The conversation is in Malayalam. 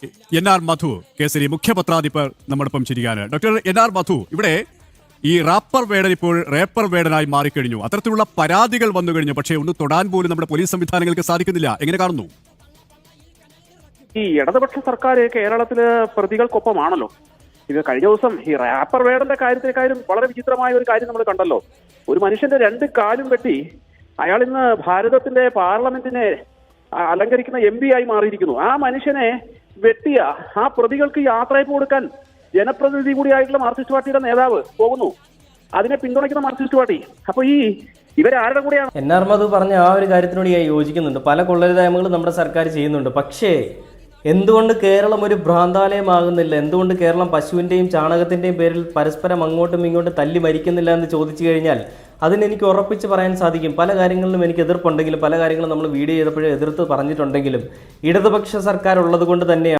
NR മധു കേസരി മുഖ്യപത്രാധിപർ നമ്മോടൊപ്പം ചിരിക്കാണ്. ഡോക്ടർ NR മധു, ഇവിടെ ഈ റാപ്പർ വേടൻ ഇപ്പോൾ റേപ്പർ വേടനായി മാറിക്കഴിഞ്ഞു. അത്തരത്തിലുള്ള പരാതികൾ വന്നു കഴിഞ്ഞു. പക്ഷേ ഒന്ന് തൊടാൻ പോലും നമ്മുടെ പോലീസ് സംവിധാനങ്ങൾക്ക് സാധിക്കുന്നില്ല. എങ്ങനെ കാണുന്നു? ഈ ഇടതുപക്ഷ സർക്കാർ കേരളത്തില് പ്രതികൾക്കൊപ്പമാണല്ലോ. ഇത് കഴിഞ്ഞ ദിവസം ഈ റാപ്പർ വേടന്റെ കാര്യത്തെക്കാളും വളരെ വിചിത്രമായ ഒരു കാര്യം നമ്മൾ കണ്ടല്ലോ. ഒരു മനുഷ്യന്റെ 2 കാലും വെട്ടി അയാൾ ഇന്ന് ഭാരതത്തിന്റെ പാർലമെന്റിനെ അലങ്കരിക്കുന്ന MP ആയി മാറിയിരിക്കുന്നു. ആ മനുഷ്യനെ വെട്ടിയ ആ പ്രതികൾക്ക് യാത്രയപ്പ് കൊടുക്കാൻ ജനപ്രതിനിധി കൂടിയായിട്ടുള്ള മാർക്സിസ്റ്റ് പാർട്ടിയുടെ നേതാവ് പോകുന്നു. അതിനെ പിന്തുണയ്ക്കുന്ന മാർക്സിസ്റ്റ് പാർട്ടി. അപ്പൊ ഇവരാരുടെ കൂടെയാണ്? NR മധു പറഞ്ഞ ആ ഒരു കാര്യത്തിനോട് ഞാൻ യോജിക്കുന്നുണ്ട്. പല കൊള്ളരുതായ്മകളും നമ്മുടെ സർക്കാർ ചെയ്യുന്നുണ്ട്. പക്ഷേ എന്തുകൊണ്ട് കേരളം ഒരു ഭ്രാന്താലയമാകുന്നില്ല? എന്തുകൊണ്ട് കേരളം പശുവിൻ്റെയും ചാണകത്തിൻ്റെയും പേരിൽ പരസ്പരം അങ്ങോട്ടും ഇങ്ങോട്ടും തല്ലി മരിക്കുന്നില്ല എന്ന് ചോദിച്ചു കഴിഞ്ഞാൽ അതിനെനിക്ക് ഉറപ്പിച്ച് പറയാൻ സാധിക്കും. പല കാര്യങ്ങളിലും എനിക്ക് എതിർപ്പുണ്ടെങ്കിലും, പല കാര്യങ്ങളും നമ്മൾ വീഡിയോ ചെയ്തപ്പോഴും എതിർത്ത് പറഞ്ഞിട്ടുണ്ടെങ്കിലും, ഇടതുപക്ഷ സർക്കാർ ഉള്ളത് കൊണ്ട് തന്നെയാണ്